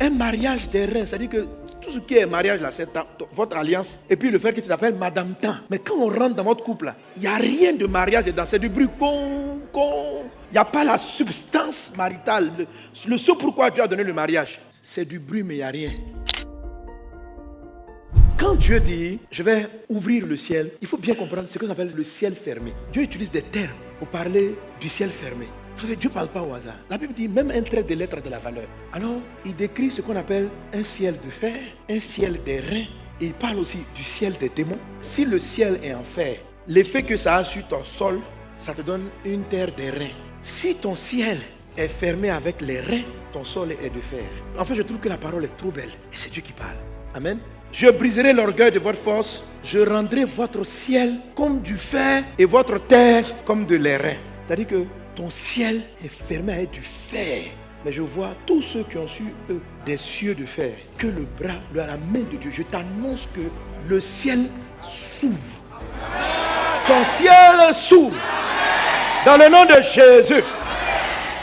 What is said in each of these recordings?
Un mariage des reins, c'est-à-dire que tout ce qui est mariage là, c'est votre alliance. Et puis le fait que tu t'appelles Madame Tan. Mais quand on rentre dans votre couple là, il n'y a rien de mariage dedans, c'est du bruit. Il n'y a pas la substance maritale. Le ce pourquoi Dieu a donné le mariage, c'est du bruit mais il n'y a rien. Quand Dieu dit, je vais ouvrir le ciel, il faut bien comprendre ce qu'on appelle le ciel fermé. Dieu utilise des termes pour parler du ciel fermé. Vous savez, Dieu ne parle pas au hasard. La Bible dit même un trait de lettre a de la valeur. Alors, il décrit ce qu'on appelle un ciel de fer, un ciel des reins. Et il parle aussi du ciel des démons. Si le ciel est en fer, l'effet que ça a sur ton sol, ça te donne une terre des reins. Si ton ciel est fermé avec les reins, ton sol est de fer. En fait, je trouve que la parole est trop belle. Et c'est Dieu qui parle. Amen. Je briserai l'orgueil de votre force. Je rendrai votre ciel comme du fer et votre terre comme de l'airain. C'est-à-dire que ton ciel est fermé avec du fer. Mais je vois tous ceux qui ont su, eux, des cieux de fer. Que le bras, la main de Dieu, je t'annonce que le ciel s'ouvre. Ton ciel s'ouvre. Dans le nom de Jésus.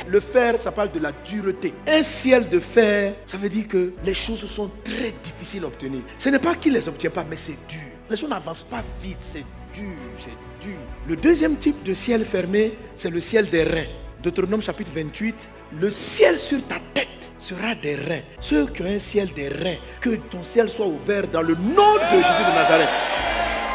Le fer, ça parle de la dureté. Un ciel de fer, ça veut dire que les choses sont très difficiles à obtenir. Ce n'est pas qu'il ne les obtient pas, mais c'est dur. Les choses n'avancent pas vite, c'est dur, c'est dur. Le deuxième type de ciel fermé, c'est le ciel des reins. Deutéronome chapitre 28, le ciel sur ta tête sera des reins. Ceux qui ont un ciel des reins, que ton ciel soit ouvert dans le nom de Jésus de Nazareth.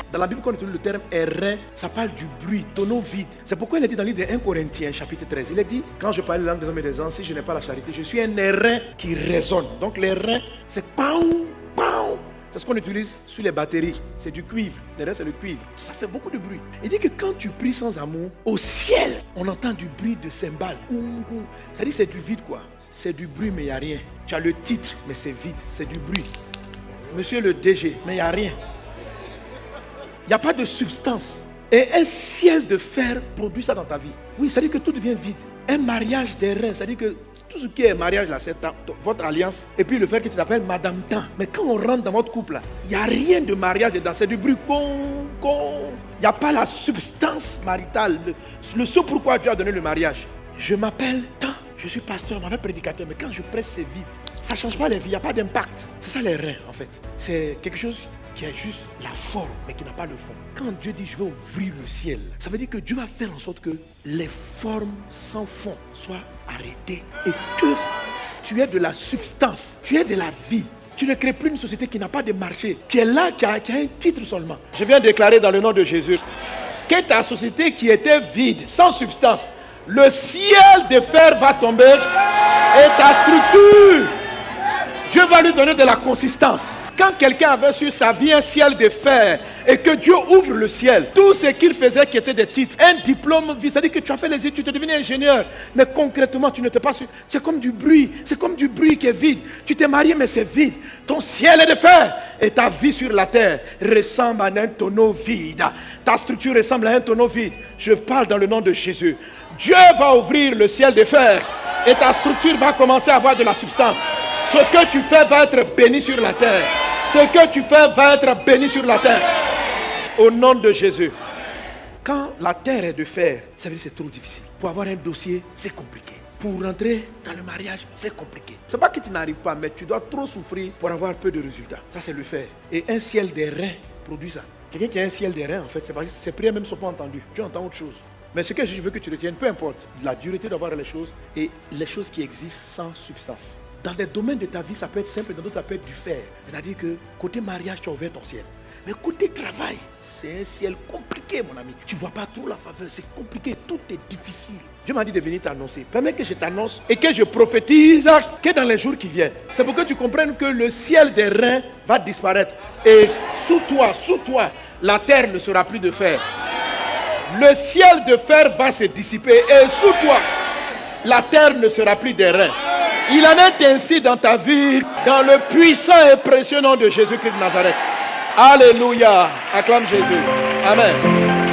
Dans la Bible, quand on utilise le terme rein, ça parle du bruit, tonneau vide. C'est pourquoi il est dit dans le livre de 1 Corinthiens, chapitre 13. Il est dit, quand je parle la langue des hommes et des anges, si je n'ai pas la charité, je suis un rein qui résonne. Donc les reins, c'est pow, pow. C'est ce qu'on utilise sur les batteries. C'est du cuivre. Les reins, c'est le cuivre. Ça fait beaucoup de bruit. Il dit que quand tu pries sans amour, au ciel, on entend du bruit de cymbales. Ça dit c'est du vide quoi. C'est du bruit, mais il n'y a rien. Tu as le titre, mais c'est vide. C'est du bruit. Monsieur le DG, mais il n'y a rien. Il n'y a pas de substance. Et un ciel de fer produit ça dans ta vie. Oui, ça dit que tout devient vide. Un mariage des reins, ça dit que tout ce qui est mariage là, c'est votre alliance. Et puis le fait que tu t'appelles Madame Tan. Mais quand on rentre dans votre couple là, il n'y a rien de mariage dedans. C'est du bruit. Il n'y a pas la substance maritale. Le ce pourquoi Dieu a donné le mariage. Je m'appelle Tan. Je suis pasteur, je m'appelle prédicateur. Mais quand je prêche, c'est vide. Ça ne change pas les vies. Il n'y a pas d'impact. C'est ça les reins en fait. C'est quelque chose qui a juste la forme, mais qui n'a pas le fond. Quand Dieu dit je vais ouvrir le ciel, ça veut dire que Dieu va faire en sorte que les formes sans fond soient arrêtées et que tu aies de la substance, tu aies de la vie. Tu ne crées plus une société qui n'a pas de marché, qui est là, qui a un titre seulement. Je viens déclarer dans le nom de Jésus que ta société qui était vide, sans substance, le ciel de fer va tomber et ta structure, Dieu va lui donner de la consistance. Quand quelqu'un avait sur sa vie un ciel de fer et que Dieu ouvre le ciel, tout ce qu'il faisait qui était des titres, un diplôme, c'est-à-dire que tu as fait les études, tu es devenu ingénieur, mais concrètement tu n'étais pas sûr. C'est comme du bruit qui est vide. Tu t'es marié mais c'est vide. Ton ciel est de fer et ta vie sur la terre ressemble à un tonneau vide. Ta structure ressemble à un tonneau vide. Je parle dans le nom de Jésus. Dieu va ouvrir le ciel de fer et ta structure va commencer à avoir de la substance. Ce que tu fais va être béni sur la terre. Ce que tu fais va être béni sur la terre. Au nom de Jésus. Quand la terre est de fer, ça veut dire que c'est trop difficile. Pour avoir un dossier, c'est compliqué. Pour rentrer dans le mariage, c'est compliqué. C'est pas que tu n'arrives pas, mais tu dois trop souffrir pour avoir peu de résultats. Ça, c'est le fer. Et un ciel des reins produit ça. Quelqu'un qui a un ciel des reins, en fait, c'est parce que ses prières même ne sont pas entendues. Tu entends autre chose. Mais ce que je veux que tu retiennes, peu importe, la dureté d'avoir les choses et les choses qui existent sans substance. Dans des domaines de ta vie, ça peut être simple, dans d'autres, ça peut être du fer. C'est-à-dire que côté mariage, tu as ouvert ton ciel. Mais côté travail, c'est un ciel compliqué, mon ami. Tu ne vois pas trop la faveur, c'est compliqué, tout est difficile. Dieu m'a dit de venir t'annoncer. Permets que je t'annonce et que je prophétise que dans les jours qui viennent. C'est pour que tu comprennes que le ciel des reins va disparaître. Et sous toi, la terre ne sera plus de fer. Le ciel de fer va se dissiper et sous toi, la terre ne sera plus des reins. Il en est ainsi dans ta vie, dans le puissant et précieux nom de Jésus-Christ de Nazareth. Alléluia. Acclame Jésus. Amen.